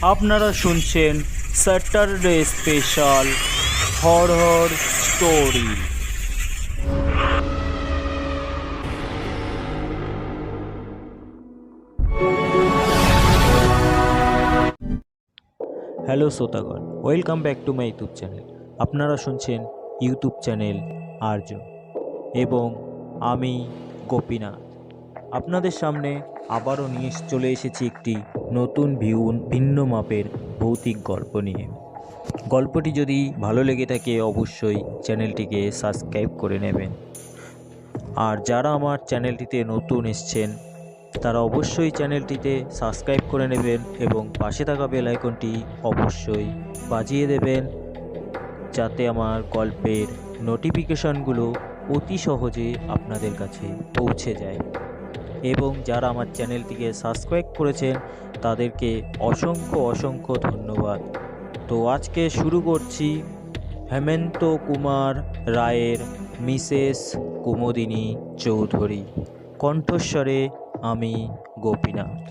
আপনারা শুনছেন Saturday special horror story. Hello শ্রোতাগণ, welcome back to my YouTube channel. আপনারা শুনছেন ইউটিউব চ্যানেল আর্য এবং আমি গোপীনাথ। আপনাদের সামনে আবারও নিয়ে চলে এসেছি একটি নতুন ভিন্ন মাপের ভৌতিক গল্প নিয়ে। গল্পটি যদি ভালো লেগে থাকে অবশ্যই চ্যানেলটিকে সাবস্ক্রাইব করে নেবেন। আর যারা আমার চ্যানেলটিতে নতুন এসছেন তারা অবশ্যই চ্যানেলটিতে সাবস্ক্রাইব করে নেবেন এবং পাশে থাকা বেল আইকনটি অবশ্যই বাজিয়ে দেবেন, যাতে আমার গল্পের নোটিফিকেশনগুলো অতি সহজে আপনাদের কাছে পৌঁছে যায়। এবং যারা আমার চ্যানেলটিকে সাবস্ক্রাইব করেছেন তাদেরকে অসংখ্য ধন্যবাদ। তো আজকে শুরু করছি হেমন্ত কুমার রায়ের মিসেস কুমুদিনী চৌধুরী, কণ্ঠস্বরে আমি গোপীনাথ।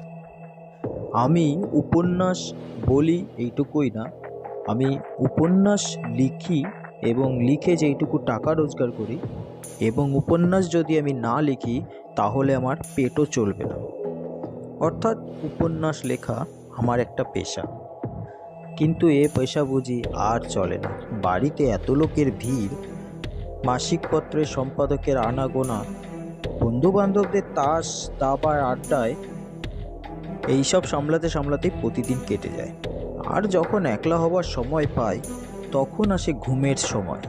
আমি উপন্যাস বলি এইটুকুই না, আমি উপন্যাস লিখি এবং লিখে যেইটুকু টাকা রোজগার করি, এবং উপন্যাস যদি আমি না লিখি তাহলে আমার পেটও চলবে না। অর্থাৎ উপন্যাস লেখা আমার একটা পেশা। কিন্তু এ পেশা বুঝি আর চলে না। বাড়িতে এত লোকের ভিড়, মাসিক পত্রের সম্পাদকের আনাগোনা, বন্ধুবান্ধবদের তাস দাবার আড্ডায় এইসব সামলাতেই প্রতিদিন কেটে যায়। আর যখন একলা হবার সময় পাই তখন আসে ঘুমের সময়।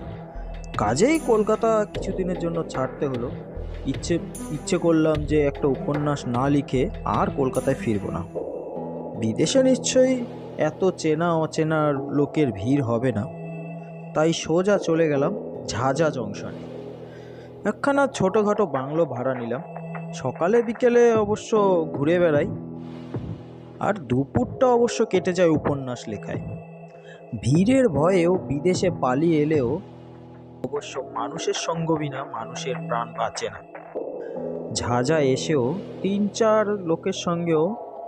কাজেই কলকাতা কিছুদিনের জন্য ছাড়তে হলো। ইচ্ছে করলাম যে একটা উপন্যাস না লিখে আর কলকাতায় ফিরব না। বিদেশে নিশ্চয়ই এত চেনা অচেনা লোকের ভিড় হবে না, তাই সোজা চলে গেলাম ঝাঝা জংশনে। একখানা ছোটোখাটো বাংলো ভাড়া নিলাম। সকালে বিকেলে অবশ্য ঘুরে বেড়াই, আর দুপুরটা অবশ্য কেটে যায় উপন্যাস লেখায়। ভিড়ের ভয়েও বিদেশে পালিয়ে এলেও অবশ্য মানুষের সঙ্গ বিনা মানুষের প্রাণ বাঁচে না। ঝাঝা এসেও 3-4 লোকের সঙ্গেও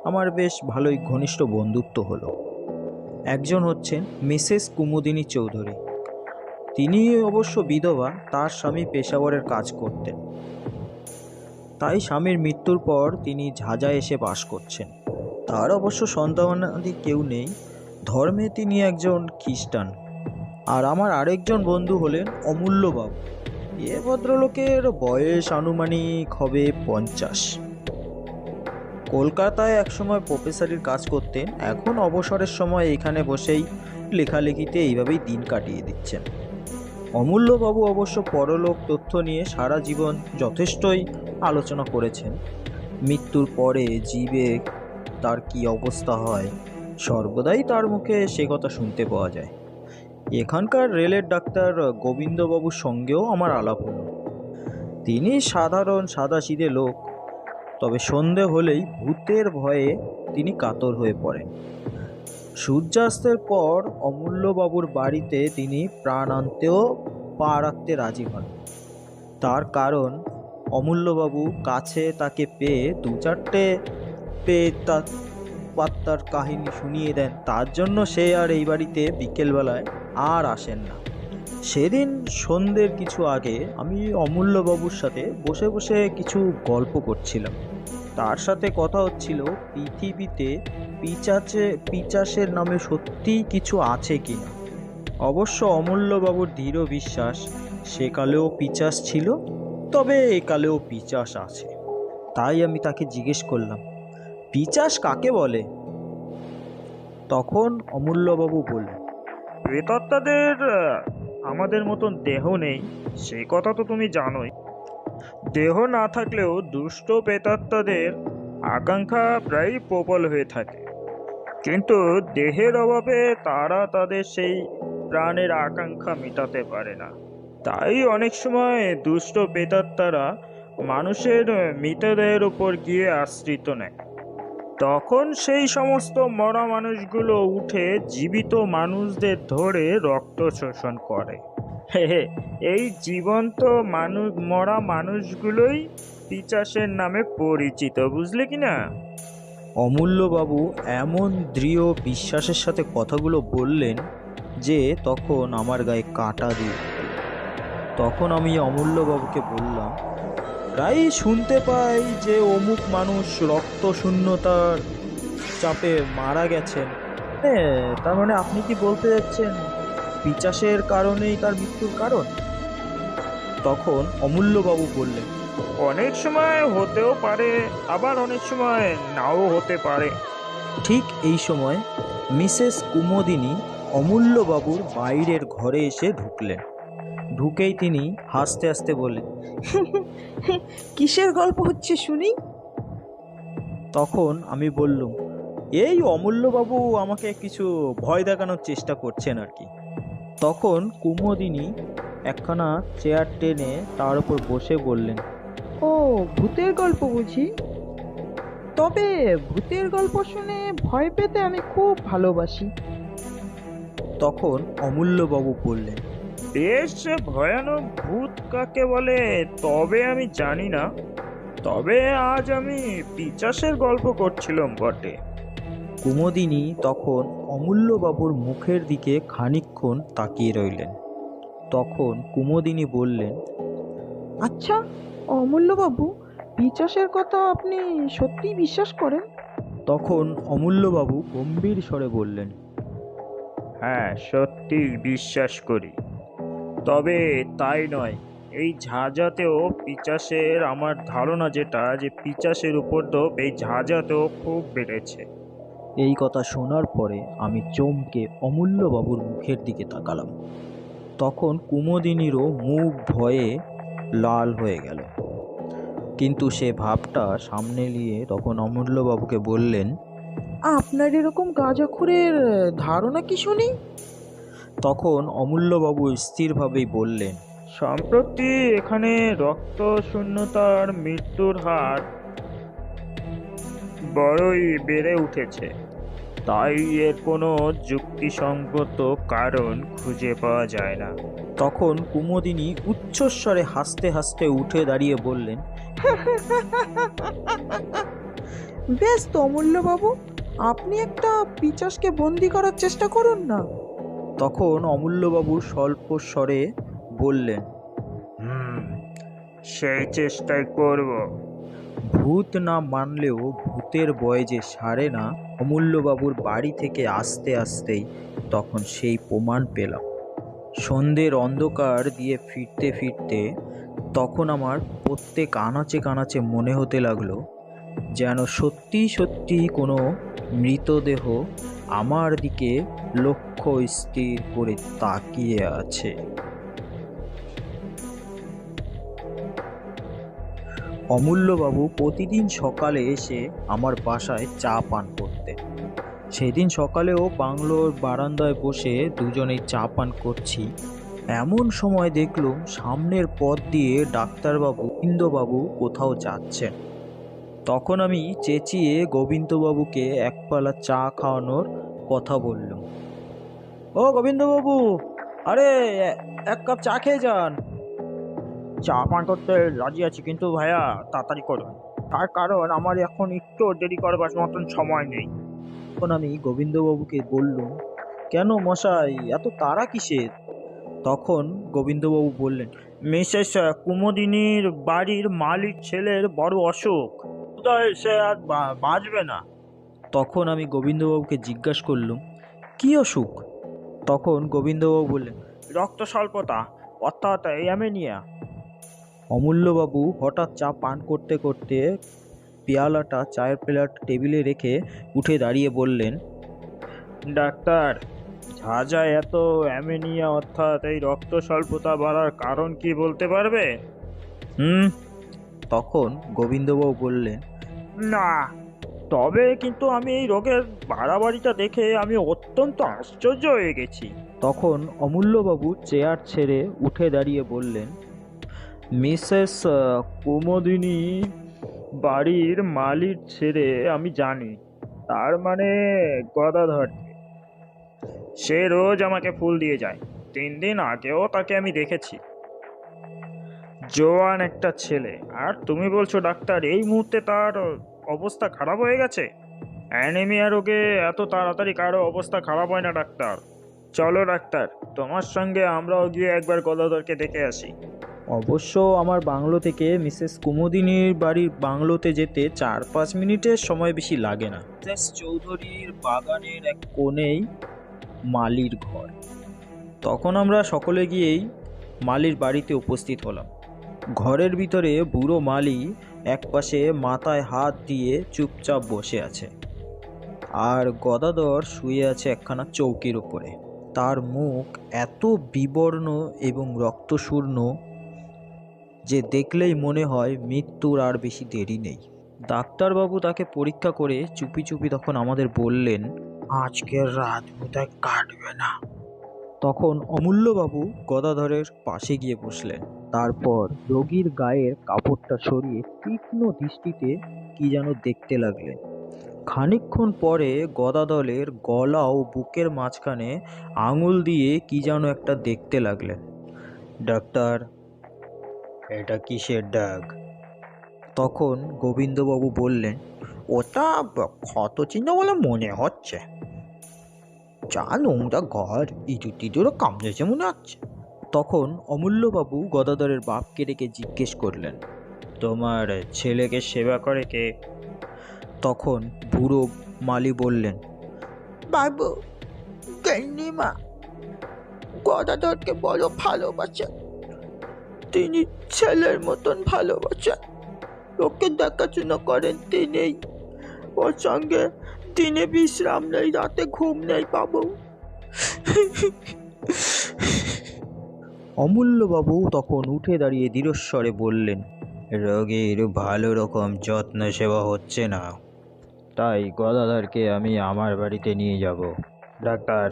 আমার বেশ ভালোই ঘনিষ্ঠ বন্ধুত্ব হলো। একজন হচ্ছেন মিসেস কুমুদিনী চৌধুরী। তিনি অবশ্য বিধবা, তার স্বামী পেশাওয়ারের কাজ করতেন, তাই স্বামীর মৃত্যুর পর তিনি ঝাঝা এসে বাস করছেন। তার অবশ্য সন্তানাদি কেউ নেই। ধর্মে তিনি একজন খ্রিস্টান। আর আমার আরেকজন বন্ধু হলেন অমূল্যবাবু। এ ভদ্রলোকের বয়স আনুমানিক হবে 50। কলকাতায় একসময় প্রফেসরের কাজ করতেন, এখন অবসরের সময় এখানে বসেই লেখালেখিতে এইভাবেই দিন কাটিয়ে দিচ্ছেন। অমূল্যবাবু অবশ্য পরলোক তথ্য নিয়ে সারা জীবন যথেষ্টই আলোচনা করেছেন। মৃত্যুর পরে জীবে তার কি অবস্থা হয় সর্বদাই তার মুখে সে কথা শুনতে পাওয়া যায়। এখানকার রেলের ডাক্তার গোবিন্দবাবুর সঙ্গেও আমার আলাপ হলো। তিনি সাধারণ সাদাসিধে লোক, তবে সন্ধে হলেই ভূতের ভয়ে তিনি কাতর হয়ে পড়েন। সূর্যাস্তের পর অমূল্যবাবুর বাড়িতে তিনি প্রাণান্তেও পা রাখতে রাজি হন। তার কারণ অমূল্যবাবু কাছে তাকে পেয়ে 2-4টে পাত্তার কাহিনী শুনিয়ে দেন। তার জন্য সে আর এই বাড়িতে বিকেলবেলায় আর আসেন না। সেদিন সন্ধ্যের কিছু আগে আমি অমূল্যবাবুর সাথে বসে বসে কিছু গল্প করছিলাম। তার সাথে কথা হচ্ছিল পৃথিবীতে পিশাচের নামে সত্যিই কিছু আছে কিনা। অবশ্য অমূল্যবাবুর দৃঢ় বিশ্বাস সেকালেও পিশাচ ছিল, তবে একালেও পিশাচ আছে। তাই আমি তাকে জিজ্ঞেস করলাম, পিশাচ কাকে বলে? তখন অমূল্যবাবু বললেন, প্রেতাত্মাদের আমাদের মতন দেহ নেই, সে কথা তো তুমি জানোই। দেহ না থাকলেও দুষ্ট প্রেতাত্মাদের আকাঙ্ক্ষা প্রায় প্রবল হয়ে থাকে, কিন্তু দেহের অভাবে তারা তাদের সেই প্রাণের আকাঙ্ক্ষা মেটাতে পারে না। তাই অনেক সময় দুষ্ট প্রেতাত্মারা মানুষের মৃতদেহের উপর গিয়ে আশ্রিত নেয়। তখন সেই সমস্ত মরা মানুষগুলো উঠে জীবিত মানুষদের ধরে রক্ত শোষণ করে। এই জীবন্ত মরা মানুষগুলোই পিশাচের নামে পরিচিত, বুঝলে কি না? অমূল্যবাবু এমন দৃঢ় বিশ্বাসের সাথে কথাগুলো বললেন যে তখন আমার গায়ে কাঁটা দিয়ে উঠল। তখন আমি অমূল্যবাবুকে বললাম, প্রায়ই শুনতে পাই যে অমুক মানুষ রক্ত শূন্যতার চাপে মারা গেছেন। তার মানে আপনি কি বলতে যাচ্ছেন পিচাসের কারণেই তার মৃত্যুর কারণ? তখন অমূল্যবাবু বললেন, অনেক সময় হতেও পারে, আবার অনেক সময় নাও হতে পারে। ঠিক এই সময় মিসেস কুমোদিনী অমূল্যবাবুর বাইরের ঘরে এসে ঢুকলেন। ঢুকেই তিনি হাসতে হাসতে বললেন, কিসের গল্প হচ্ছে শুনি? তখন আমি বললুম, এই অমূল্যবাবু আমাকে কিছু ভয় দেখানোর চেষ্টা করছেন আর কি। তখন কুমোদিনী একখানা চেয়ার টেনে তার উপর বসে বললেন, ও, ভূতের গল্প বুঝি? তবে ভূতের গল্প শুনে ভয় পেতে আমি খুব ভালোবাসি। তখন অমূল্যবাবু বললেন, বেশ ভয়ানক ভূত কাকে বলে তবে আমি জানি না, তবে আজ আমি পিচাসের গল্প করছিলাম বটে। কুমোদিনী তখন অমূল্যবাবুর মুখের দিকে খানিকক্ষণ তাকিয়ে রইলেন। তখন কুমোদিনী বললেন, আচ্ছা অমূল্যবাবু, পিচাসের কথা আপনি সত্যি বিশ্বাস করেন? তখন অমূল্যবাবু গম্ভীর স্বরে বললেন, হ্যাঁ, সত্যি বিশ্বাস করি। তবে তাই নয়, এই ঝাঁঝাতেও পিচাসের, আমার ধারণা যেটা, যে পিচাসের উপদ্রব এই ঝাঁঝাতেও খুব বেড়েছে। এই কথা শোনার পরে আমি চমকে অমূল্যবাবুর মুখের দিকে তাকালাম। তখন কুমোদিনীরও মুখ ভয়ে লাল হয়ে গেল, কিন্তু সে ভাবটা সামনে নিয়ে তখন অমূল্যবাবুকে বললেন, আপনার এরকম গাঁজাখুরের ধারণা কি শুনি? তখন অমূল্যবাবু স্থিরভাবেই বললেন, সম্প্রতি এখানে রক্ত শূন্যতার মৃত্যুর হার বড়ই বেড়ে উঠেছে, তাই এর কোনো যুক্তিসঙ্গত কারণ খুঁজে পাওয়া যায় না। তখন কুমোদিনী উচ্চস্বরে হাসতে হাসতে উঠে দাঁড়িয়ে বললেন, বেশ তো অমূল্যবাবু, আপনি একটা পিচাসকে বন্দি করার চেষ্টা করুন না। তখন অমূল্যবাবু স্বল্প স্বরে বললেন, সেই চেষ্টাই করব। ভূত না মানলেও ভূতের ভয় যে সারে না, অমূল্যবাবুর বাড়ি থেকে আসতে আসতেই তখন সেই প্রমাণ পেলাম। সন্ধ্যের অন্ধকার দিয়ে ফিরতে ফিরতে তখন আমার প্রত্যেক আনাচে কানাচে মনে হতে লাগলো যেন সত্যি সত্যি কোনো মৃতদেহ আমার দিকে লক্ষ্য স্থির করে তাকিয়ে আছে। অমূল্যবাবু প্রতিদিন সকালে এসে আমার বাসায় চা পান করতেন। সেদিন সকালেও বাংলোর বারান্দায় বসে দুজনেই চা পান করছি, এমন সময় দেখলুম সামনের পথ দিয়ে ডাক্তারবাবু গোবিন্দবাবু কোথাও যাচ্ছেন। তখন আমি চেঁচিয়ে গোবিন্দবাবুকে এক পালা চা খাওয়ানোর কথা বললাম। ও গোবিন্দবাবু, আরে এক কাপ চা খেয়ে যান। চা পান করতে রাজি আছি, কিন্তু ভাইয়া তাড়াতাড়ি করুন, তার কারণ আমার এখন একটু দেরি করবার মতন সময় নেই। তখন আমি গোবিন্দবাবুকে বললুম, কেন মশাই, এত তাড়া কিসের? তখন গোবিন্দবাবু বললেন, মিসেস কুমোদিনীর বাড়ির মালিক ছেলের বড় অসুখ, বোধহয় সে আর বাঁচবে না। তখন আমি গোবিন্দবাবুকে জিজ্ঞাসা করলুম, কী অসুখ? তখন গোবিন্দবাবু বললেন, রক্ত স্বল্পতা, অর্থাৎ অ্যামেনিয়া। অমূল্যবাবু হঠাৎ চা পান করতে করতে পেয়ালাটা, চায়ের পেয়ালাটা টেবিলে রেখে উঠে দাঁড়িয়ে বললেন, ডাক্তার, ঝাঁঝা এত অ্যামেনিয়া অর্থাৎ এই রক্ত স্বল্পতা বাড়ার কারণ কি বলতে পারবে? তখন গোবিন্দবাবু বললেন, না, তবে কিন্তু আমি এই রোগের বাড়াবাড়িটা দেখে আমি অত্যন্ত আশ্চর্য হয়ে গেছি। তখন অমূল্যবাবু চেয়ার ছেড়ে উঠে দাঁড়িয়ে বললেন, মিসেস কুমোদিনী বাড়ির মালিক ছেড়ে আমি জানি, তার মানে গদাধরকে। সে রোজ আমাকে ফুল দিয়ে যায়, 3 দিন আগেও তাকে আমি দেখেছি। জোয়ান একটা ছেলে, আর তুমি বলছো ডাক্তার এই মুহূর্তে তার অবস্থা খারাপ হয়ে গেছে? অ্যানিমিয়া রোগে এত তাড়াতাড়ি কারো অবস্থা খারাপ হয় না ডাক্তার। চলো ডাক্তার, তোমার সঙ্গে আমরাও গিয়ে একবার গদাধরকে দেখে আসি। অবশ্য আমার বাংলো থেকে মিসেস কুমুদিনীর বাড়ির বাংলোতে যেতে 4-5 মিনিটের সময় বেশি লাগে না। মিসেস চৌধুরীর বাগানের এক কোণেই মালির ঘর। তখন আমরা সকলে গিয়েই মালির বাড়িতে উপস্থিত হলাম। ঘরের ভিতরে বুড়ো মালি একপাশে মাথায় হাত দিয়ে চুপচাপ বসে আছে, আর গদাধর শুয়ে আছে একখানা চৌকির উপরে। তার মুখ এত বিবর্ণ এবং রক্তশূর্ণ যে দেখলেই মনে হয় মৃত্যুর আর বেশি দেরি নেই। ডাক্তারবাবু তাকে পরীক্ষা করে চুপি চুপি তখন আমাদের বললেন, আজকের রাত বোধহয় কাটবে না। তখন অমূল্যবাবু গদাধরের পাশে গিয়ে বসলেন। তারপর রোগীর গায়ের কাপড়টা সরিয়ে তীক্ষ্ণ দৃষ্টিতে কি যেন দেখতে লাগলেন। খানিকক্ষণ পরে গদাধরের গলা ও বুকের মাঝখানে আঙুল দিয়ে কি যেন একটা দেখতে লাগলেন। ডাক্তার, এটা কিসের দাগ? তখন গোবিন্দবাবু বললেন, ওটা ক্ষতচিহ্ন বলে মনে হচ্ছে। যা নোংরা ঘর, ইঁদুর টিঁদুরও কামড়েছে মনে হচ্ছে। তখন অমূল্যবাবু গদাধরের বাপকে ডেকে জিজ্ঞেস করলেন, তোমার ছেলেকে সেবা করে কে? তখন বুড়ো মালি বললেন, বাবু, গিন্নিমা গদাধরকে বড় ভালোবাসেন। তিনি ছেলের মতন ভালোবাসেন। ওকে দেখাশোনা করেন তিনি। ওর সঙ্গে দিনে বিশ্রাম নেই, রাতে ঘুম নেই বাবু। অমূল্যবাবু তখন উঠে দাঁড়িয়ে দৃঢ়স্বরে বললেন, রোগীর ভালো রকম যত্ন সেবা হচ্ছে না, তাই গদাধরকে আমি আমার বাড়িতে নিয়ে যাব। ডাক্তার,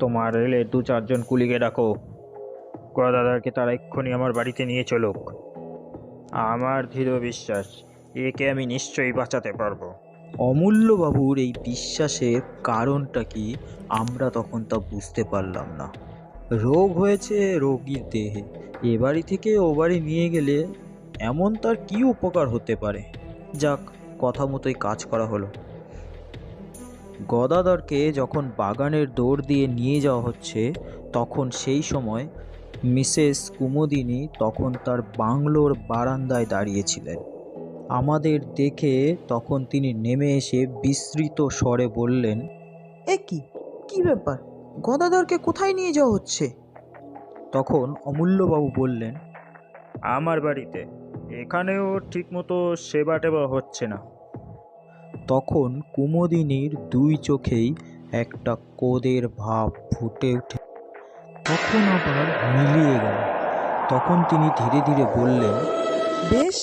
তোমার রেলে 2-4 জন কুলিকে ডাকো, গদাধরকে তারা এক্ষুনি আমার বাড়িতে নিয়ে চলুক। আমার দৃঢ় বিশ্বাস একে আমি নিশ্চয়ই বাঁচাতে পারবো। অমূল্যবাবুর এই বিশ্বাসের কারণটা কি আমরা তখন তা বুঝতে পারলাম না। রোগ হয়েছে রোগীর দেহে, এ বাড়ি থেকে ও বাড়ি নিয়ে গেলে এমন তার কি উপকার হতে পারে। যাক, কথা মতোই কাজ করা হলো। গদাধরকে যখন বাগানের দৌড় দিয়ে নিয়ে যাওয়া হচ্ছে, তখন সেই সময় মিসেস কুমুদিনী তখন তার বাংলোর বারান্দায় দাঁড়িয়েছিলেন। আমাদের দেখে তখন তিনি নেমে এসে বিস্মৃত স্বরে বললেন, এ কি ব্যাপার, গদাধরকে কোথায় নিয়ে যাওয়া হচ্ছে? তখন অমূল্যবাবু বললেন, আমার বাড়িতে, এখানেও ঠিকমতো সেবা টেবা হচ্ছে না। তখন কুমুদিনীর 2 চোখেই একটা কোদের ভাব ফুটে উঠে তখন আবার মিলিয়ে গেল। তখন তিনি ধীরে ধীরে বললেন, বেশ,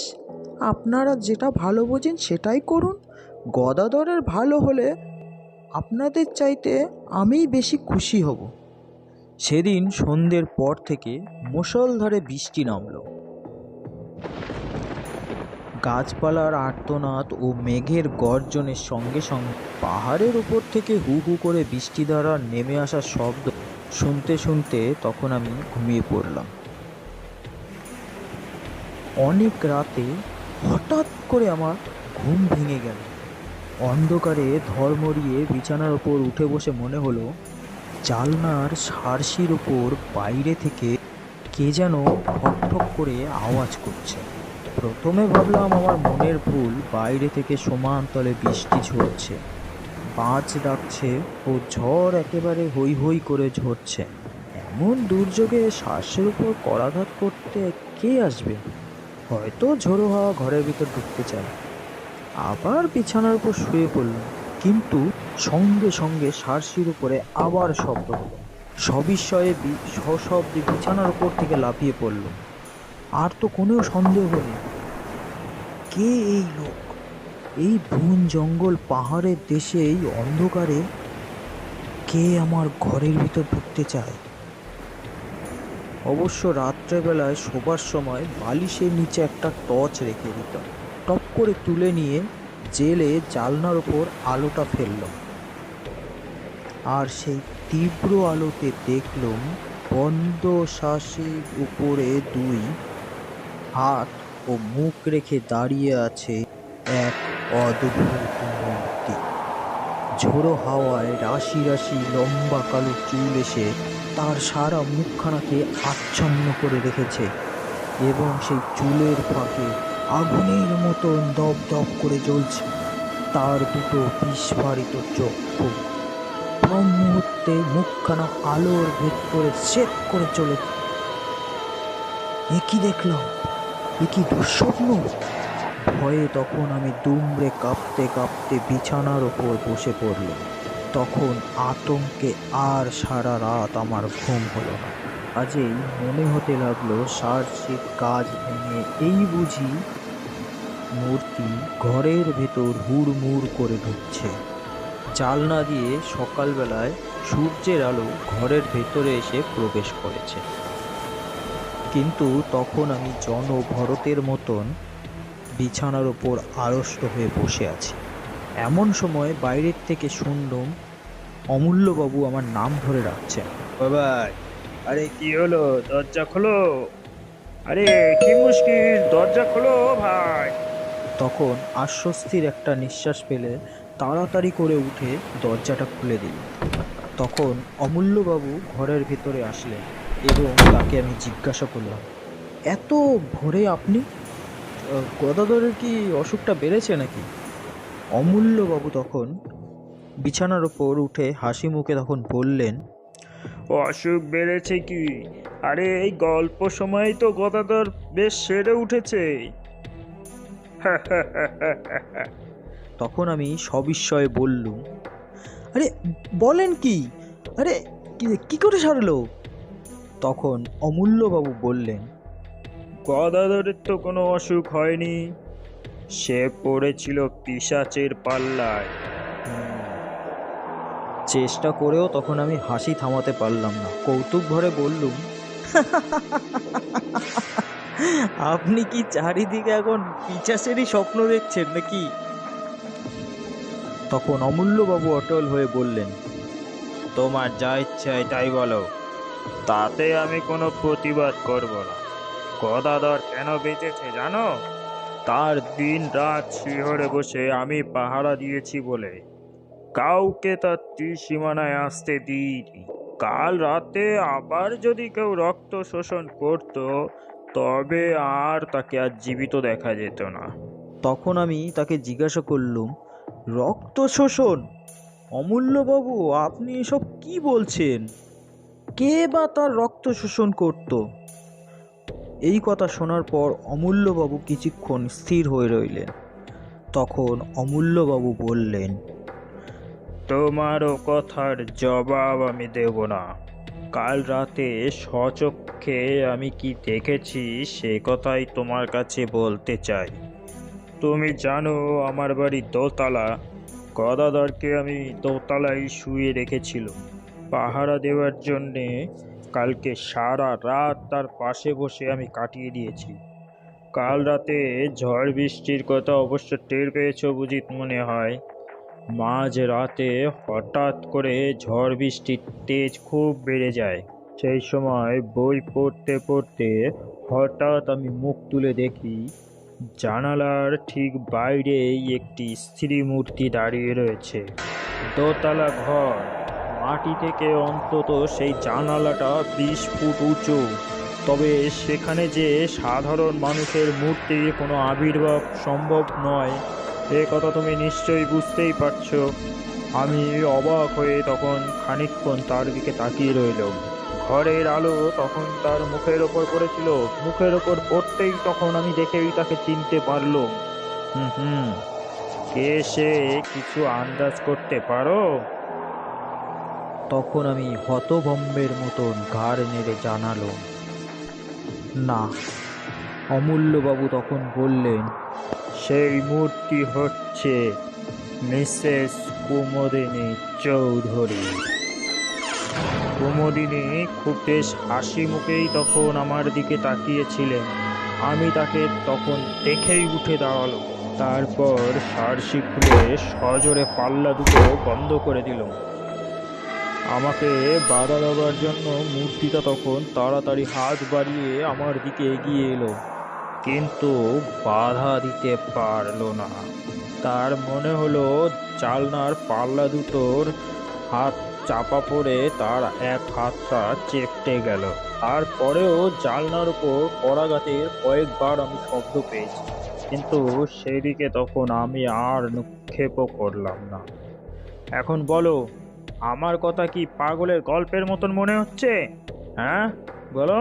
আপনারা যেটা ভালো বোঝেন সেটাই করুন। গদাধরের ভালো হলে আপনাদের চাইতে আমিই বেশি খুশি হব। সেদিন সন্ধ্যের পর থেকে মুষলধারে বৃষ্টি নামল। গাছপালার আর্তনাদ ও মেঘের গর্জনের সঙ্গে সঙ্গে পাহাড়ের উপর থেকে হু হু করে বৃষ্টিধারা নেমে আসার শব্দ শুনতে শুনতে তখন আমি ঘুমিয়ে পড়লাম। অনেক রাতে হঠাৎ করে আমার ঘুম ভেঙে গেল। অন্ধকারে ধর্মরিয়ে বিছানার ওপর উঠে বসে মনে হলো জানলার সারসির ওপর বাইরে থেকে কে যেন ঠক ঠক করে আওয়াজ করছে। প্রথমে ভাবলাম আমার মনের ভুল, বাইরে থেকে সমান্তলে বৃষ্টি ঝরছে, বাজ ডাকছে ও ঝড় একেবারে হৈ হৈ করে ঝরছে। এমন দুর্যোগে শ্বাসের উপর করাঘাত করতে কে আসবে? হয়তো ঝোড়ো হাওয়া ঘরের ভিতর ঢুকতে চায়। আবার বিছানার উপর শুয়ে পড়লাম, কিন্তু সঙ্গে সঙ্গে সারসির উপরে আবার শব্দ হলো। সবিস্ময়ে সশব্দে বিছানার উপর থেকে লাফিয়ে পড়ল। আর তো কোনো সন্দেহ নেই, কে এই লোক? এই বন জঙ্গল পাহাড়ের দেশে এই অন্ধকারে কে আমার ঘরের ভিতর ঢুকতে চায়? অবশ্য রাত্রেবেলায় শোবার সময় বালিশের নিচে একটা টর্চ রেখে দিতাম। টপ করে তুলে নিয়ে জেলে জানলার ওপর আলোটা ফেললাম, আর সেই তীব্র আলোতে দেখলাম বন্ধ শ্বাসের উপরে 2 হাত ও মুখ রেখে দাঁড়িয়ে আছে এক অদ্ভুত মূর্তি। ঝোড়ো হাওয়ায় রাশি রাশি লম্বা কালো চুল এসে তার সারা মুখখানাকে আচ্ছন্ন করে রেখেছে এবং সেই চুলের ফাঁকে আগুনের মতন দপ দপ করে জ্বলছে তার দুটো বিস্ফারিত চক্ষু। মুহূর্তে মুখখানা আলোর ভেদ করে সেট করে চলে। এ কি দেখলাম? এ কি দুঃস্বপ্ন? ভয়ে তখন আমি দুমড়ে কাঁপতে কাঁপতে বিছানার ওপর বসে পড়লাম। তখন আতঙ্কে আর সারা রাত আমার ঘুম হলো না। আজই মনে হতে লাগলো সার্সির কাজ ভেঙে এই বুঝি মূর্তি ঘরের ভেতর হুড়মুড় করে ঢুকছে। জানলা দিয়ে সকালবেলায় সূর্যের আলো ঘরের ভেতরে এসে প্রবেশ করেছে। কিন্তু তখন আমি জনভরতের মতন বিছানার ওপর আড়ষ্ট হয়ে বসে আছি। এমন সময় বাইরের থেকে শুনলাম অমূল্যবাবু আমার নাম ধরে ডাকছেন। ভাই, আরে কি হলো? দরজা খোলো। আরে কি মুশকিল, দরজা খোলো ভাই। তখন আশ্বস্তির একটা নিঃশ্বাস ফেলে তাড়াতাড়ি করে উঠে দরজাটা খুলে দিল। তখন অমূল্যবাবু ঘরের ভিতরে আসলেন এবং তাকে আমি জিজ্ঞাসা করলাম, এত ভোরে আপনি? গদাধরের কি অসুখটা বেড়েছে নাকি? অমূল্যবাবু তখন বিছানার ওপর উঠে হাসি মুখে তখন বললেন, অসুখ বেড়েছে কি? আরে এই গল্প সময় তো গদাধর বেশ সেরে উঠেছে। তখন আমি সবিস্ময়ে বললুম, আরে বলেন কি? আরে কি করে সারলো? তখন অমূল্যবাবু বললেন, গদাধরের তো কোনো অসুখ হয়নি, সে পড়েছিল পিশাচের পাল্লায়। চেষ্টা করেও তখন আমি হাসি থামাতে পারলাম না। কৌতুক ভরে বললুম, আপনি কি চারিদিকে এখন পিশাচেরই স্বপ্ন দেখছেন নাকি? তখন অমূল্যবাবু অটল হয়ে বললেন, তোমার যা ইচ্ছা তাই বলো, তাতে আমি কোনো প্রতিবাদ করব না। গদাধর কেন বেঁচেছে জানো? তার দিন রাত শিহরে বসে আমি পাহারা দিয়েছি বলে কাউকে তার ত্রিসীমানায় আসতে দিইনি। কাল রাতে আবার যদি কেউ রক্ত শোষণ করত, তবে আর তাকে আর জীবিত দেখা যেত না। তখন আমি তাকে জিজ্ঞাসা করলুম, রক্ত শোষণ? অমূল্যবাবু, আপনি এসব কি বলছেন? কে বা তার রক্ত শোষণ করত? এই কথা শোনার পর অমূল্যবাবু কিছুক্ষণ স্থির হয়ে রইলেন। তখন অমূল্যবাবু বললেন, তোমারও কথার জবাব আমি দেব না। কাল রাতে স্বচক্ষে আমি কি দেখেছি সে কথাই তোমার কাছে বলতে চাই। তুমি জানো আমার বাড়ি দোতলা। গদাধরকে আমি দোতলায় শুয়ে রেখেছিলাম পাহারা দেওয়ার জন্যে। কালকে সারা রাত তার পাশে বসে আমি কাটিয়ে দিয়েছি। কাল রাতে ঝড় বৃষ্টির কথা অবশ্য টের পেয়েছ বুঝি মনে হয়। মাঝ রাতে হঠাৎ করে ঝড় বৃষ্টির তেজ খুব বেড়ে যায়। সেই সময় বই পড়তে পড়তে হঠাৎ আমি মুখ তুলে দেখি জানালার ঠিক বাইরেই একটি স্ত্রী মূর্তি দাঁড়িয়ে রয়েছে। দোতলা ঘর, মাটি থেকে অন্তত সেই জানালাটা 20 ফুট উঁচু। তবে সেখানে যে সাধারণ মানুষের মূর্তির কোনো আবির্ভাব সম্ভব নয়, এ কথা তুমি নিশ্চয়ই বুঝতেই পারছো। আমি অবাক হয়ে তখন খানিকক্ষণ তার দিকে তাকিয়ে রইলাম। ঘরের আলো তখন তার মুখের ওপর পড়েছিল। মুখের ওপর পড়তেই তখন আমি দেখেই তাকে চিনতে পারলাম। কে সে কিছু আন্দাজ করতে পারো? তখন আমি হতভম্বের মতন ঘাড় নেড়ে জানালাম, না। অমূল্যবাবু তখন বললেন, সেই মূর্তি হচ্ছে মিসেস কুমুদিনী চৌধুরী। কুমুদিনী খুব বেশ হাসি মুখেই তখন আমার দিকে তাকিয়েছিলেন। আমি তাকে তখন দেখেই উঠে দাঁড়ালো। তারপর সার্সি খুলে সজোরে পাল্লা দুটো বন্ধ করে দিল। আমাকে বাধা দেওয়ার জন্য মূর্তিটা তখন তাড়াতাড়ি হাত বাড়িয়ে আমার দিকে এগিয়ে এলো। কিন্তু বাধা দিতে পারলো না। তার মনে হলো জানলার পাল্লা দুটোর হাত চাপা পড়ে তার এক হাতটা চেপটে গেল। তারপরেও জানলার উপর করাঘাতের কয়েকবার আমি শব্দ পেয়েছি, কিন্তু সেদিকে তখন আমি আর নিক্ষেপও করলাম না। এখন বলো, আমার কথা কি পাগলের গল্পের মতন মনে হচ্ছে? হ্যাঁ, বলো।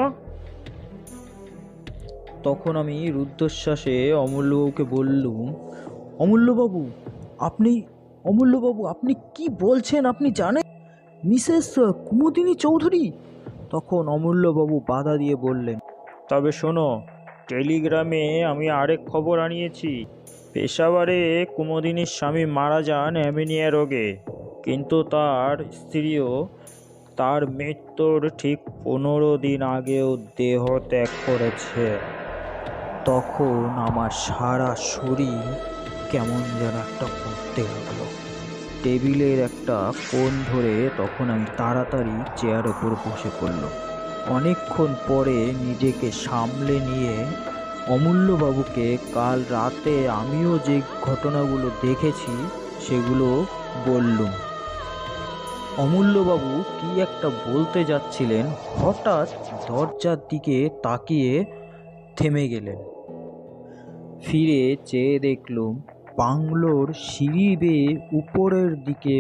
তখন আমি রুদ্ধশ্বাসে অমূল্যবাবুকে বললুম, অমূল্যবাবু আপনি অমূল্যবাবু আপনি কি বলছেন? আপনি জানেন মিসেস কুমুদিনী চৌধুরী? তখন অমূল্যবাবু বাধা দিয়ে বললেন, তবে শোনো, টেলিগ্রামে আমি আরেক খবর আনিয়েছি। পেশাওয়ারে কুমুদিনীর স্বামী মারা যান অ্যামিনিয়া রোগে, কিন্তু তার স্ত্রীও তার মৃত্যুর ঠিক 15 দিন আগেও দেহ ত্যাগ করেছে। তখন আমার সারা শরীর কেমন যেন একটা করতে লাগলো। টেবিলের একটা কোণ ধরে তখন আমি তাড়াতাড়ি চেয়ার ওপর বসে পড়লাম। অনেকক্ষণ পরে নিজেকে সামলে নিয়ে অমূল্যবাবুকে কাল রাতে আমিও যে ঘটনাগুলো দেখেছি সেগুলো বললুম। অমূল্যবাবু কি একটা বলতে যাচ্ছিলেন, হঠাৎ দরজার দিকে তাকিয়ে থেমে গেলেন। ফিরে চেয়ে দেখলুম বাংলোর সিঁড়ি বেয়ে উপরের দিকে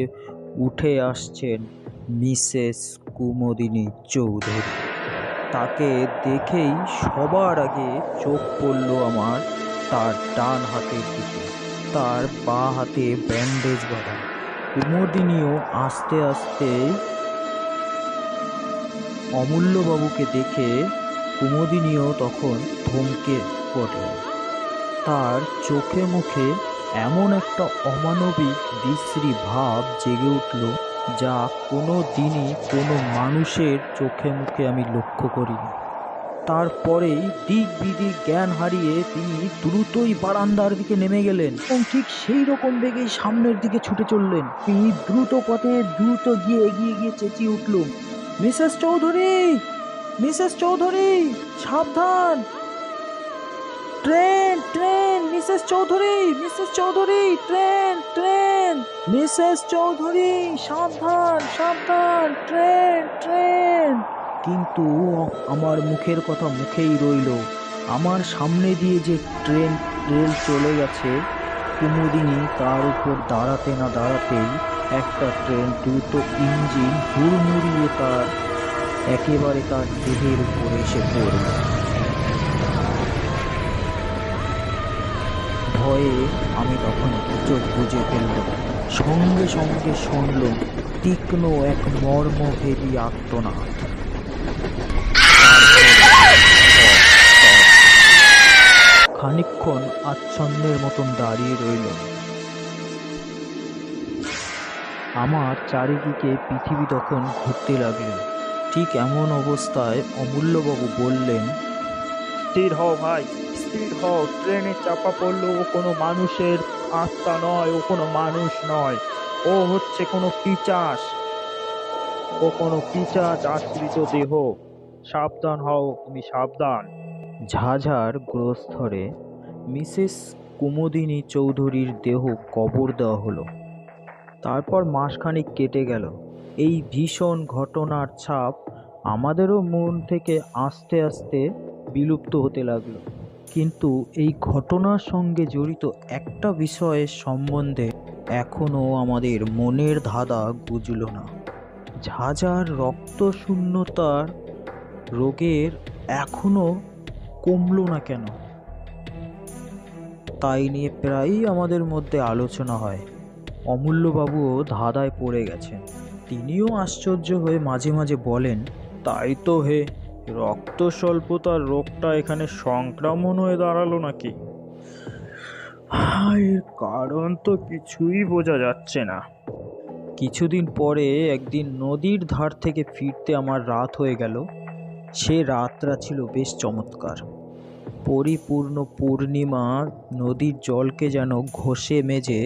উঠে আসছেন মিসেস কুমুদিনী চৌধুরী। তাকে দেখেই সবার আগে চোখ পড়ল আমার তার ডান হাতের দিকে। তার বাঁ হাতে ব্যান্ডেজ বাঁধা। কুমুদিনীও আস্তে আস্তে অমূল্যবাবুকে দেখে কুমুদিনীও তখন থমকে পড়লেন। তার চোখে মুখে এমন একটা অমানবিক বিশ্রী ভাব জেগে উঠল, যা কোনো দিনই কোনো মানুষের চোখে মুখে আমি লক্ষ্য করিনি। তারপরেই দিক বিদিক জ্ঞান হারিয়ে তিনি দ্রুতই বারান্দার দিকে নেমে গেলেন এবং ঠিক সেই রকম বেগেই সামনের দিকে ছুটে চললেন। তিনি দ্রুত পথে দ্রুত গিয়ে এগিয়ে গিয়ে চেঁচিয়ে উঠল, মিসেস চৌধুরী, মিসেস চৌধুরী, সাবধান! Train, train! Mrs Chowdhury, Mrs Chowdhury, train, train! Mrs Chowdhury, সাবধান, সাবধান! Train, train! কিন্তু আমার মুখের কথা মুখেই রইল। আমার সামনে দিয়ে যে ট্রেন রেল চলে গেছে, কুমুদিনী তার উপর দাঁড়াতে না দাঁড়াতেই একটা ট্রেন দ্রুত ইঞ্জিন হুড়মুড়িয়ে একেবারে তার দেহের উপরে এসে পড়ল। ভয়ে আমি তখন চোখ বুজে ফেললাম। সঙ্গে সঙ্গে শুনলাম তীক্ষ্ণ এক মর্মভেদী আর্তনাদ। খানিকক্ষণ আচ্ছন্নের মতন দাঁড়িয়ে রইল। আমার চারিদিকে পৃথিবী তখন ঘুরতে লাগলো। ঠিক এমন অবস্থায় অমূল্যবাবু বললেন, স্থির হও ভাই, স্থির হও। ট্রেনে চাপা পড়লো ও কোনো মানুষের আত্মা নয়, ও কোনো মানুষ নয়, ও হচ্ছে কোনো পিশাচ। ও কোনো পিশাচ আশ্রিত দেহ। সাবধান হও, তুমি সাবধান। ঝাঝার গ্রস্থরে মিসেস কুমুদিনী চৌধুরীর দেহ কবর দেওয়া হলো। তারপর মাসখানেক কেটে গেল। এই ভীষণ ঘটনার ছাপ আমাদেরও মন থেকে আস্তে আস্তে বিলুপ্ত হতে লাগলো। কিন্তু এই ঘটনার সঙ্গে জড়িত একটা বিষয়ের সম্বন্ধে এখনও আমাদের মনের ধাঁধা বুঝল না। ঝাঝার রক্তশূন্যতার রোগের এখনও কমল না কেন? তাই নিয়ে প্রায়ই আমাদের মধ্যে আলোচনা হয়। অমূল্যবাবুও ধাঁধায় পড়ে গেছেন। তিনিও আশ্চর্য হয়ে মাঝে মাঝে বলেন, তাই তো হে, রক্ত স্বল্পতার রোগটা এখানে সংক্রমণ হয়ে দাঁড়ালো নাকি? এর কারণ তো কিছুই বোঝা যাচ্ছে না। কিছুদিন পরে একদিন নদীর ধার থেকে ফিরতে আমার রাত হয়ে গেল। সে রাতটা ছিল বেশ চমৎকার। পরিপূর্ণ পূর্ণিমা নদীর জলকে যেন ঘষে মেজে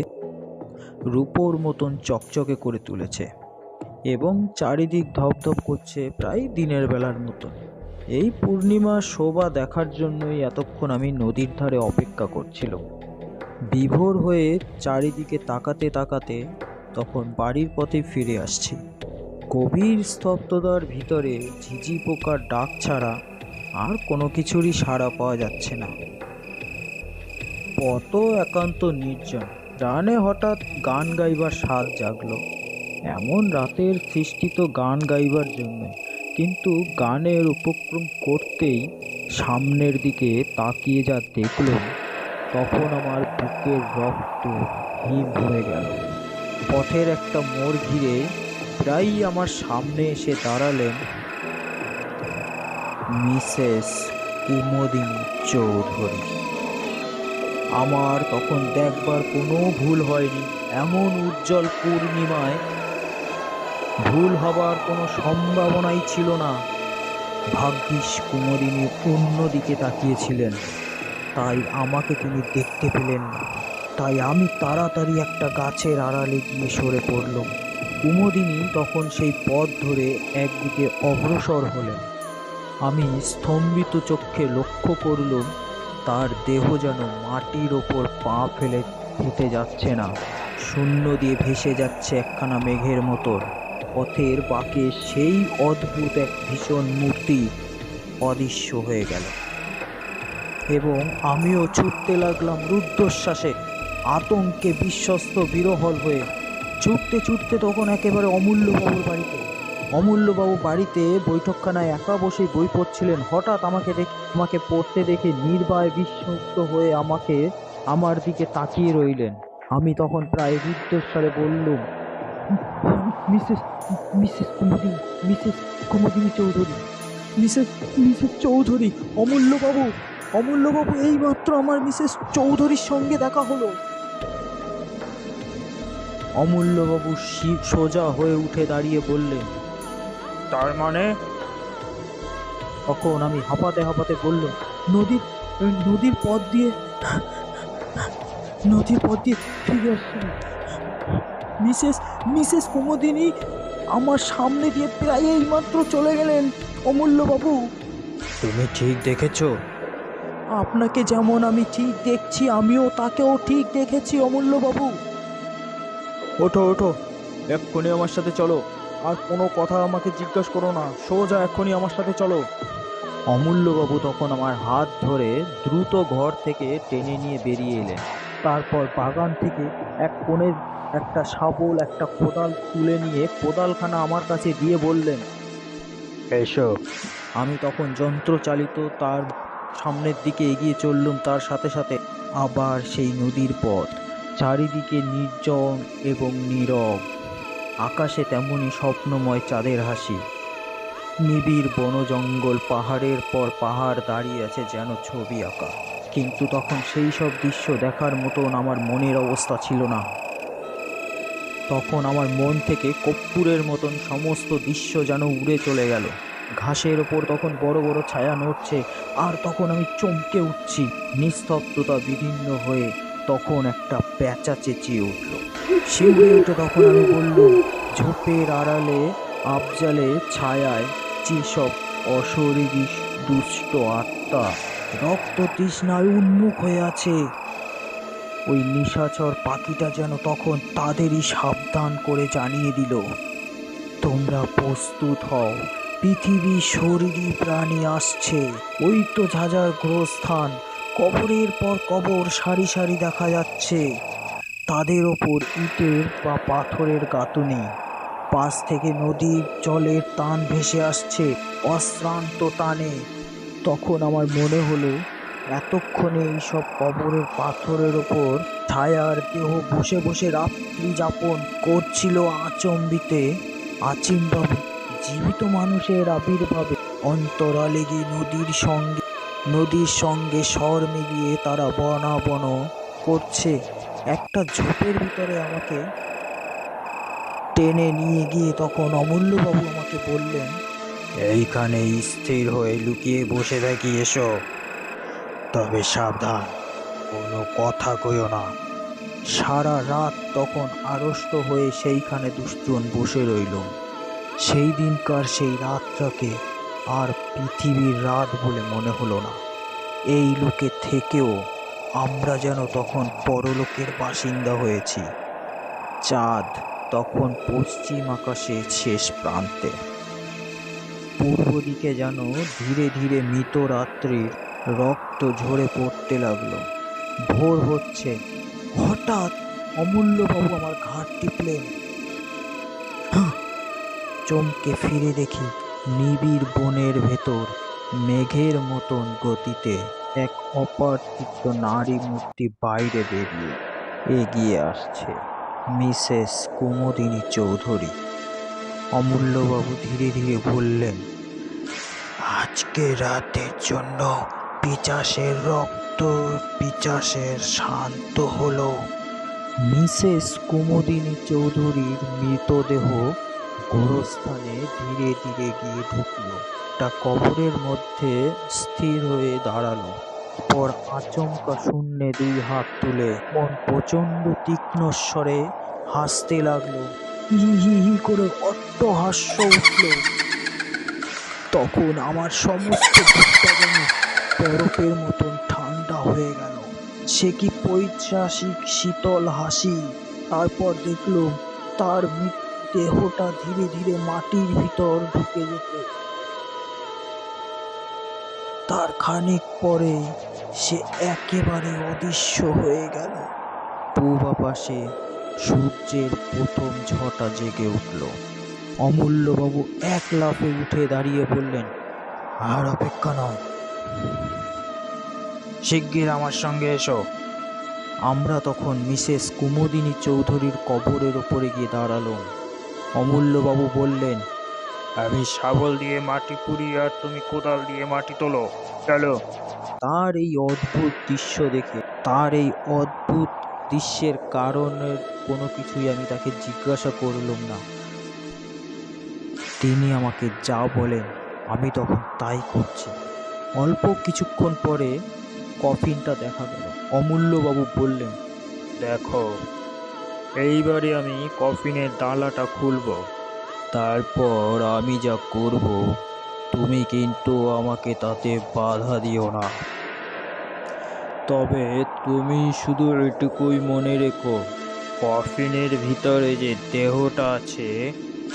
রূপোর মতন চকচকে করে তুলেছে এবং চারিদিক ধপধপ করছে প্রায় দিনের বেলার মতন। এই পূর্ণিমা শোভা দেখার জন্যই এতক্ষণ আমি নদীর ধারে অপেক্ষা করছিলাম। বিভোর হয়ে চারিদিকে তাকাতে তাকাতে তখন বাড়ির পথে ফিরে আসছি। গভীর স্তব্ধতার ভিতরে ঝিঝি পোকার ডাক ছাড়া আর কোনো কিছুরই সাড়া পাওয়া যাচ্ছে না। পথ একান্ত নির্জন। প্রাণে হঠাৎ গান গাইবার স্বাদ জাগলো। এমন রাতের সৃষ্টি তো গান গাইবার জন্য, কিন্তু গানের উপক্রম করতেই সামনের দিকে তাকিয়ে যা দেখলাম, তখন আমার বুকের রক্ত হিম হয়ে গেল। পথের একটা মোড় ঘিরে প্রায়ই আমার সামনে এসে দাঁড়ালেন মিসেস কুমুদিনী চৌধুরী। আমার তখন দেখবার কোনো ভুল হয়নি। এমন উজ্জ্বল পূর্ণিমায় ভুল হবার কোনো সম্ভাবনাই ছিল না। ভাগ্যিস কুমুদিনী অন্যদিকে তাকিয়েছিলেন, তাই আমাকে তিনি দেখতে পেলেন না। তাই আমি তাড়াতাড়ি একটা গাছের আড়ালে গিয়ে সরে পড়লাম। কুমুদিনী তখন সেই পথ ধরে একদিকে অগ্রসর হলেন। আমি স্তম্ভিত চক্ষে লক্ষ্য করলাম তার দেহ যেন মাটির ওপর পা ফেলে হেঁটে যাচ্ছে না, শূন্য দিয়ে ভেসে যাচ্ছে একখানা মেঘের মতো। পথের বাঁকে সেই অদ্ভুত এক ভীষণ মূর্তি অদৃশ্য হয়ে গেল এবং আমিও ছুটতে লাগলাম রুদ্ধশ্বাসে, আতঙ্কে বিশ্বস্ত বিরহল হয়ে। ছুটতে ছুটতে তখন একেবারে অমূল্যবাবুর বাড়িতে। অমূল্যবাবু বাড়িতে বৈঠকখানায় একা বসে বই পড়ছিলেন। হঠাৎ আমাকে পড়তে দেখে নির্বায় বিস্মিত হয়ে আমার দিকে তাকিয়ে রইলেন। আমি তখন প্রায় রুদ্ধস্বরে বললুম, Mrs Mrs Kumudini Chowdhury, Mrs Chowdhury, অমূল্যবাবু, এইমাত্র আমার মিসেস চৌধুরীর সঙ্গে দেখা হলো। অমূল্যবাবু সোজা হয়ে উঠে দাঁড়িয়ে বললেন, তার মানে? তখন আমি হাঁপাতে হাঁপাতে বললাম, নদীর পথ দিয়ে ফিরে আসছি। মিসেস কুমুদিনী আমার সামনে দিয়ে প্রায় এইমাত্র চলে গেলেন। অমূল্যবাবু, তুমি ঠিক দেখেছো? আপনাকে যেমন আমি ঠিক দেখছি, আমিও তাকেও ঠিক দেখেছি অমূল্যবাবু। ওঠো, এক্ষুনি আমার সাথে চলো। আর কোনো কথা আমাকে জিজ্ঞাসা করো না, সোজা এক্ষুনি আমার সাথে চলো। অমূল্যবাবু তখন আমার হাত ধরে দ্রুত ঘর থেকে টেনে নিয়ে বেরিয়ে এলেন। তারপর বাগান থেকে এক কোণের একটা শাবল, একটা কোদাল তুলে নিয়ে কোদালখানা আমার কাছে দিয়ে বললেন, এসো। আমি তখন যন্ত্রচালিত তার সামনের দিকে এগিয়ে চললুম। তার সাথে সাথে আবার সেই নদীর পথ, চারিদিকে নির্জন এবং নীরব। আকাশে তেমনি স্বপ্নময় চাঁদের হাসি। নিবিড় বন জঙ্গল, পাহাড়ের পর পাহাড় দাঁড়িয়ে আছে যেন ছবি আঁকা। কিন্তু তখন সেই সব দৃশ্য দেখার মতন আমার মনের অবস্থা ছিল না। তখন আমার মন থেকে কর্পূরের মতন সমস্ত দৃশ্য যেন উড়ে চলে গেল। ঘাসের ওপর তখন বড় বড় ছায়া নড়ছে, আর তখন আমি চমকে উঠছি। নিস্তব্ধতা বিদীর্ণ হয়ে তখন একটা প্যাঁচা চেঁচিয়ে উঠল। শিউরে উঠে তখন আমি বললুম, ঝোপের আড়ালে আবজালে ছায়ায় যেসব অশরীরী দুষ্ট আত্মা রক্ত তৃষ্ণায় উন্মুখ হয়ে আছে, ওই নিশাচর পাখিটা যেন তখন তাদেরই সাবধান করে জানিয়ে দিল, তোমরা প্রস্তুত হও, পৃথিবী শরীরী প্রাণী আসছে। ওই তো ঝাঁঝার গ্রহস্থান, কবরের পর কবর সারি সারি দেখা যাচ্ছে। তাদের ওপর ইটের বা পাথরের গাঁথুনি। পাশ থেকে নদীর জলের টান ভেসে আসছে অশ্রান্ত টানে। তখন আমার মনে হলো, এতক্ষণে এইসব কবরের পাথরের ওপর ছায়ার দেহ বসে বসে রাত্রি যাপন করছিল আচিমভাবে জীবিত মানুষের আবির্ভাবে। অন্তরালে গিয়ে নদীর সঙ্গে স্বর মিলিয়ে তারা বনাবন করছে। একটা ঝোপের ভিতরে আমাকে টেনে নিয়ে গিয়ে তখন অমূল্যবাবু আমাকে বললেন, এইখানে স্থির হয়ে লুকিয়ে বসে থাকি, এসো। তবে সাবধান, কোনো কথা কইও না। সারা রাত তখন আড়ষ্ট হয়ে সেইখানে দুজন বসে রইল। সেই দিনকার সেই রাতটাকে আর পৃথিবীর রাত বলে মনে হলো না। এই লোকে থেকেও আমরা যেন তখন পরলোকের বাসিন্দা হয়েছি। চাঁদ তখন পশ্চিম আকাশে শেষ প্রান্তে। পূর্ব দিকে যেন ধীরে ধীরে মৃত রাত্রির রক্ত ঝরে পড়তে লাগলো। ভোর হচ্ছে, হঠাৎ অমূল্যবাবু আমার ঘাড় টিপলেন। চমকে ফিরে দেখি নিবিড় বনের ভেতর মেঘের মতন গতিতে এক অপার্থিত নারী মূর্তি বাইরে বেরিয়ে এগিয়ে আসছে। মিসেস কুমুদিনী চৌধুরী। অমূল্যবাবু ধীরে ধীরে বললেন, আজকে রাতের জন্য পিচাসের রক্ত পিচাসের শান্ত হলো। মিসেস কুমুদিনী চৌধুরীর মৃতদেহ গোরস্থানে ধীরে ধীরে গিয়ে ঢুকলো। একটা কবরের মধ্যে স্থির হয়ে দাঁড়ালো। পর আচমকা শূন্যে দুই হাত তুলে মন প্রচণ্ড তীক্ষ্ণ স্বরে হাসতে লাগলো। হি হি হি করে অট্টহাস্য উঠল। তখন আমার সমস্ত বুকটা যেন বরফের মতন ঠান্ডা হয়ে গেল। সে কি পৈশাচিক শীতল হাসি! তারপর দেখলুম তার দেহটা ধীরে ধীরে মাটির ভিতর ঢুকে যেতে। তার খানিক পরে সে একেবারে অদৃশ্য হয়ে গেল। পূব আকাশে সূর্যের প্রথম ঝটা জেগে উঠল। অমূল্যবাবু এক লাফে উঠে দাঁড়িয়ে বললেন, আর অপেক্ষা নয়, শিগগির আমার সঙ্গে এসো। আমরা তখন মিসেস কুমুদিনী চৌধুরীর কবরের ওপরে গিয়ে দাঁড়ালাম। অমূল্যবাবু বললেন, আমি শাবল দিয়ে মাটি পুড়ি আর তুমি কোদাল দিয়ে মাটি তোলো, চলো। তার এই অদ্ভুত দৃশ্যের কারণের কোনো কিছুই আমি তাকে জিজ্ঞাসা করলাম না। তিনি আমাকে যা বলেন আমি তখন তাই করছি। অল্প কিছুক্ষণ পরে কফিনটা দেখা গেল। অমূল্যবাবু বললেন, দেখো, এইবারে আমি কফিনের ডালাটা খুলবো, তারপর আমি যা করব তুমি কিন্তু আমাকে তাতে বাধা দিও না। তবে তুমি শুধু এটুকুই মনে রেখো, কফিনের ভিতরে যে দেহটা আছে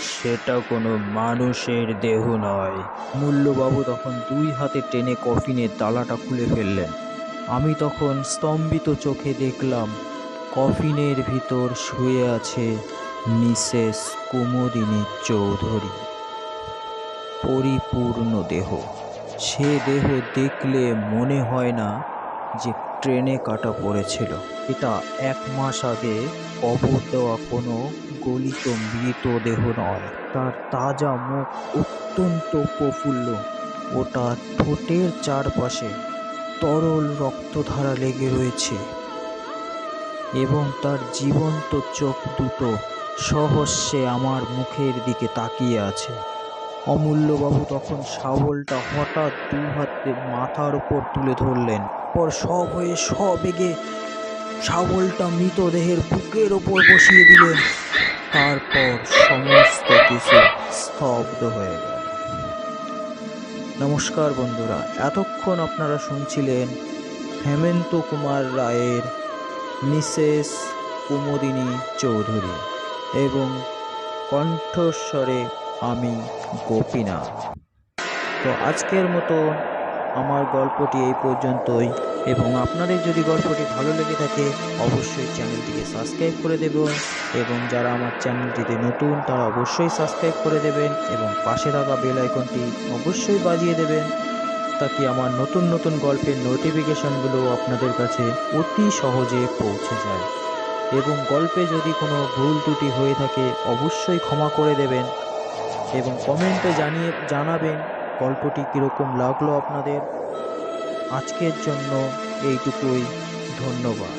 সেটা কোনো মানুষের দেহ নয়। মূল্যবাবু তখন দুই হাতে টেনে কফিনের তালাটা খুলে ফেললেন। আমি তখন স্তম্ভিত চোখে দেখলাম কফিনের ভিতর শুয়ে আছে মিসেস কুমুদিনী চৌধুরী। পরিপূর্ণ দেহ। সে দেহ দেখলে মনে হয় না যে ট্রেনে কাটা পড়েছিল। এটা 1 মাস আগে কবর দেওয়া কোনো গলিত মৃতদেহ নয়। তার তাজা মুখ অত্যন্ত প্রফুল্ল। ওটা ঠোঁটের চারপাশে তরল রক্তধারা লেগে রয়েছে এবং তার জীবন্ত চোখ দুটো সহস্যে আমার মুখের দিকে তাকিয়ে আছে। অমূল্যবাবু তখন শাবলটা হঠাৎ 2 হাতে মাথার উপর তুলে ধরলেন। পর সবেগে শাবলটা মৃতদেহের বুকের ওপর বসিয়ে দিলেন। তারপর সমস্ত কিছু স্তব্ধ হয়ে গেল। নমস্কার বন্ধুরা, এতক্ষণ আপনারা শুনছিলেন হেমন্ত কুমার রায়ের মিসেস কুমুদিনী চৌধুরী এবং কণ্ঠস্বরে আমি গোপীনাথ। তো আজকের মতো আমার গল্পটি এই পর্যন্তই, এবং আপনাদের যদি গল্পটি ভালো লেগে থাকে অবশ্যই চ্যানেলটিকে সাবস্ক্রাইব করে দেবেন, এবং যারা আমার চ্যানেলটিতে নতুন তারা অবশ্যই সাবস্ক্রাইব করে দেবেন এবং পাশে থাকা বেল আইকনটি অবশ্যই বাজিয়ে দেবেন, তাতে আমার নতুন নতুন গল্পের নোটিফিকেশনগুলো আপনাদের কাছে অতি সহজে পৌঁছে যায়। এবং গল্পে যদি কোনো ভুল ত্রুটি হয়ে থাকে অবশ্যই ক্ষমা করে দেবেন এবং কমেন্টে জানাবেন গল্পটি কীরকম লাগলো আপনাদের। আজকের জন্য এইটুকুই, ধন্যবাদ।